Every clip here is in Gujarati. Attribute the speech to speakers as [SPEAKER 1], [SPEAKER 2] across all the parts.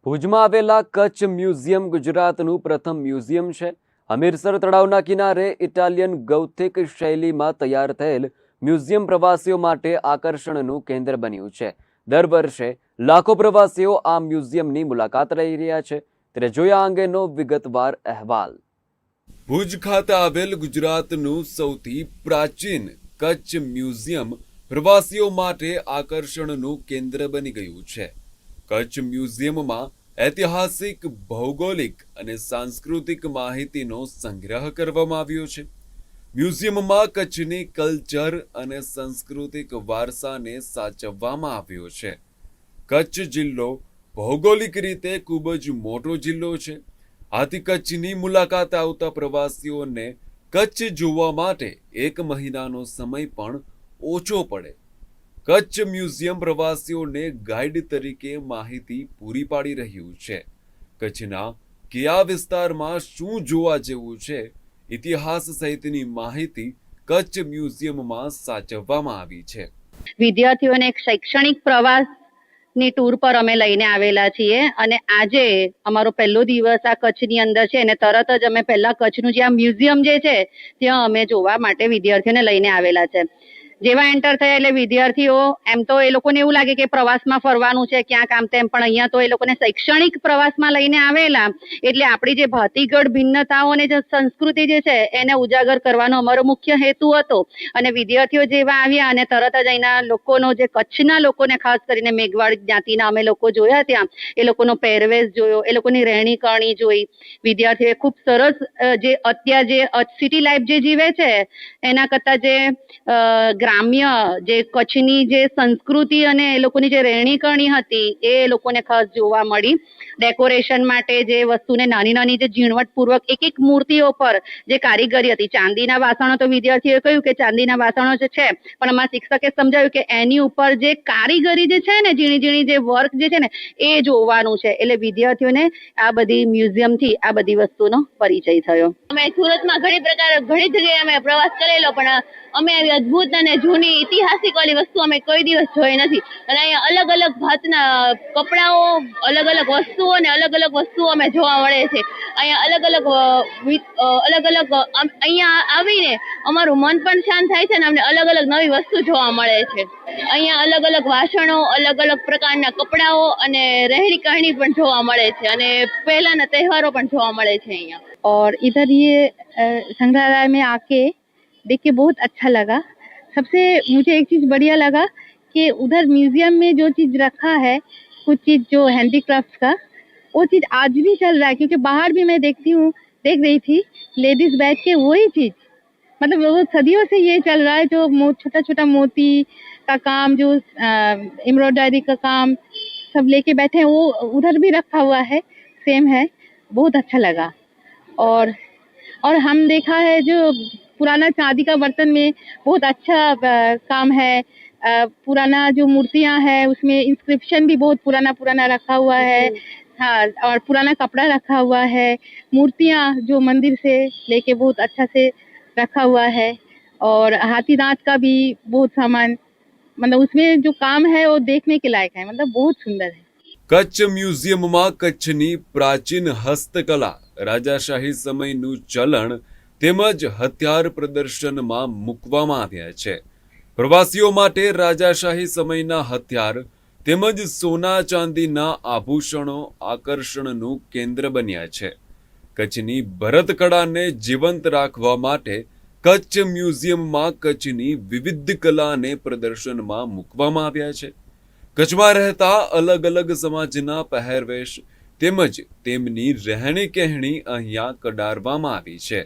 [SPEAKER 1] ભુજમાં આવેલા કચ્છ મ્યુઝિયમ ગુજરાતનું પ્રથમ મ્યુઝિયમ છે। હમીરસર તળાવના કિનારે ઇટાલિયન ગૌથિક શૈલીમાં તૈયાર થયેલ મ્યુઝિયમ પ્રવાસીઓ માટે આકર્ષણનું કેન્દ્ર બન્યું છે। દર વર્ષે લાખો પ્રવાસીઓ આ મ્યુઝિયમની મુલાકાત લઈ રહ્યા છે। ત્યારે જોઈએ આ અંગેનો વિગતવાર અહેવાલ।
[SPEAKER 2] ભુજ ખાતે આવેલ ગુજરાતનું સૌથી પ્રાચીન કચ્છ મ્યુઝિયમ પ્રવાસીઓ માટે આકર્ષણનું કેન્દ્ર બની ગયું છે। કચ્છ મ્યુઝિયમમાં ઐતિહાસિક, ભૌગોલિક અને સાંસ્કૃતિક માહિતીનો સંગ્રહ કરવામાં આવ્યો છે। મ્યુઝિયમમાં કચ્છની કલ્ચર અને સાંસ્કૃતિક વારસાને સાચવવામાં આવ્યો છે। કચ્છ જિલ્લો ભૌગોલિક રીતે ખૂબ જ મોટો જિલ્લો છે। આથી કચ્છની મુલાકાતે આવતા પ્રવાસીઓને કચ્છ જોવા માટે 1 મહિનાનો સમય પણ ઓછો પડે। કચ્છ મ્યુઝિયમ પ્રવાસીઓને ગાઈડ તરીકે માહિતી પૂરી પાડી રહ્યું છે। કચ્છના કયા વિસ્તારમાં શું જોવા જેવું છે, ઇતિહાસ સહિતની માહિતી કચ્છ મ્યુઝિયમમાં સાચવવામાં આવી છે।
[SPEAKER 3] વિદ્યાર્થીઓને એક શૈક્ષણિક પ્રવાસની ટૂર પર અમે લઈને આવેલા છીએ અને આજે અમારો પહેલો દિવસ આ કચ્છની અંદર છે અને તરત જ અમે પહેલા કચ્છનું જે આ મ્યુઝિયમ જે છે ત્યાં અમે જોવા માટે વિદ્યાર્થીઓને લઈને આવેલા છે। જેવા એન્ટર થયા એટલે વિદ્યાર્થીઓ એમ તો એ લોકોને એવું લાગે કે પ્રવાસમાં ફરવાનું છે ક્યાંક આમ તેમ, પણ અહીંયા તો એ લોકોને શૈક્ષણિક પ્રવાસમાં લઈને આવેલા એટલે આપણી જે ભાતીગળ ભિન્નતાઓ અને જે સંસ્કૃતિ જે છે એને ઉજાગર કરવાનો અમારો મુખ્ય હેતુ હતો। અને વિદ્યાર્થીઓ જેવા આવ્યા અને તરત જ અહીંના લોકોનો જે કચ્છના લોકોને ખાસ કરીને મેઘવાળ જ્ઞાતિના અમે લોકો જોયા ત્યાં, એ લોકોનો પહેરવેશ જોયો, એ લોકોની રહેણી કરણી જોઈ। વિદ્યાર્થીઓએ ખૂબ સરસ જે અત્યારે જે સિટી લાઈફ જે જીવે છે એના કરતાં જે ગ્રામ્ય જે કચ્છની જે સંસ્કૃતિ અને એ લોકોની જે રહેણી કરણી હતી એ લોકોને ખાસ જોવા મળી। ડેકોરેશન માટે જે વસ્તુને નાની નાની જે ઝીણવટપૂર્વક એક એક મૂર્તિઓ પર જે કારીગરી હતી, ચાંદીના વાસણો તો વિદ્યાર્થીઓએ કહ્યું કે ચાંદીના વાસણો જે છે, પણ અમારા શિક્ષકે સમજાવ્યું કે એની ઉપર જે કારીગરી જે છે ને, ઝીણી ઝીણી જે વર્ક જે છે ને એ જોવાનું છે। એટલે વિદ્યાર્થીઓને આ બધી મ્યુઝિયમથી આ બધી વસ્તુનો પરિચય થયો।
[SPEAKER 4] અમે સુરતમાં ઘણી જગ્યાએ અમે પ્રવાસ કરેલો, પણ અમે આવી અદ્ભુત અને જૂની ઐતિહાસિક વાળી વસ્તુ અમે કોઈ દિવસ જોઈ નથી। અને અહીંયા અલગ અલગ ભાતના કપડાઓ, અલગ અલગ વસ્તુઓ અને અલગ અલગ વસ્તુઓ અમે જોવા મળે છે। અહીંયા અલગ અલગ અહીંયા આવીને અમારું મન પણ શાંત થાય છે અને અમને અલગ અલગ નવી વસ્તુ જોવા મળે છે। અહીંયા અલગ અલગ વાસણો, અલગ અલગ પ્રકારના કપડાઓ અને રહેણી કરણી પણ જોવા મળે છે અને પહેલાના તહેવારો પણ જોવા મળે છે અહીંયા।
[SPEAKER 3] और इधर ये संग्रहालय में आके देख के बहुत अच्छा लगा। सबसे मुझे एक चीज़ बढ़िया लगा कि उधर म्यूजियम में जो चीज़ रखा है, कुछ चीज़ जो हैंडीक्राफ्ट का, वो चीज़ आज भी चल रहा है। क्योंकि बाहर भी मैं देख रही थी लेडीज बैठ के वही चीज़, मतलब वो सदियों से ये चल रहा है। जो छोटा छोटा मोती का काम, जो एम्ब्रॉयडरी का काम सब लेके बैठे हैं, वो उधर भी रखा हुआ है, सेम है। बहुत अच्छा लगा। और हम देखा है जो पुराना चांदी का बर्तन में बहुत अच्छा काम है। पुराना जो मूर्तियां हैं उसमें इंस्क्रिप्शन भी बहुत पुराना रखा हुआ है। हाँ, और पुराना कपड़ा रखा हुआ है। मूर्तियां जो मंदिर से लेके बहुत अच्छा से रखा हुआ है। और हाथी दांत का भी बहुत सामान, मतलब उसमें जो काम है वो देखने के लायक है, मतलब बहुत सुंदर है।
[SPEAKER 2] કચ્છ મ્યુઝિયમમાં કચ્છની પ્રાચીન હસ્તકલા, રાજાશાહી સમયનું ચલણ તેમજ હથિયાર પ્રદર્શનમાં મૂકવામાં આવ્યા છે। પ્રવાસીઓ માટે રાજાશાહી સમયના હથિયાર તેમજ સોના ચાંદીના આભૂષણો આકર્ષણનું કેન્દ્ર બન્યા છે। કચ્છની ભરતકળાને જીવંત રાખવા માટે કચ્છ મ્યુઝિયમમાં કચ્છની વિવિધ કલાને પ્રદર્શનમાં મૂકવામાં આવ્યા છે। કચ્છમાં રહેતા અલગ અલગ સમાજના પહેરવેશ તેમજ તેમની રહેણી કહેણી અહીંયા કડારવામાં આવી છે।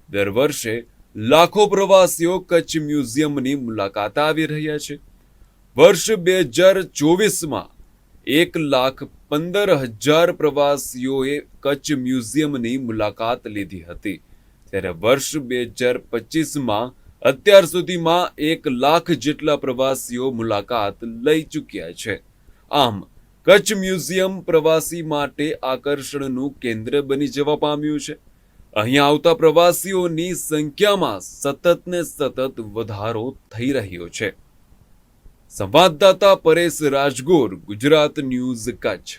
[SPEAKER 2] દર વર્ષે લાખો પ્રવાસીઓ કચ્છ મ્યુઝિયમની મુલાકાત આવી રહ્યા છે। વર્ષ 2024માં 1,15,000 પ્રવાસીઓએ કચ્છ મ્યુઝિયમની મુલાકાત લીધી હતી, ત્યારે વર્ષ 2025માં અત્યાર સુધીમાં 1 લાખ જેટલા પ્રવાસીઓ મુલાકાત લઈ ચૂક્યા છે। આમ કચ્છ મ્યુઝિયમ પ્રવાસી માટે આકર્ષણનું કેન્દ્ર બની જવા પામ્યું છે। અહીંયા આવતા પ્રવાસીઓની સંખ્યામાં સતત ને સતત વધારો થઈ રહ્યો છે। સંવાદદાતા પરેશ રાજગોર, ગુજરાત ન્યૂઝ, કચ્છ।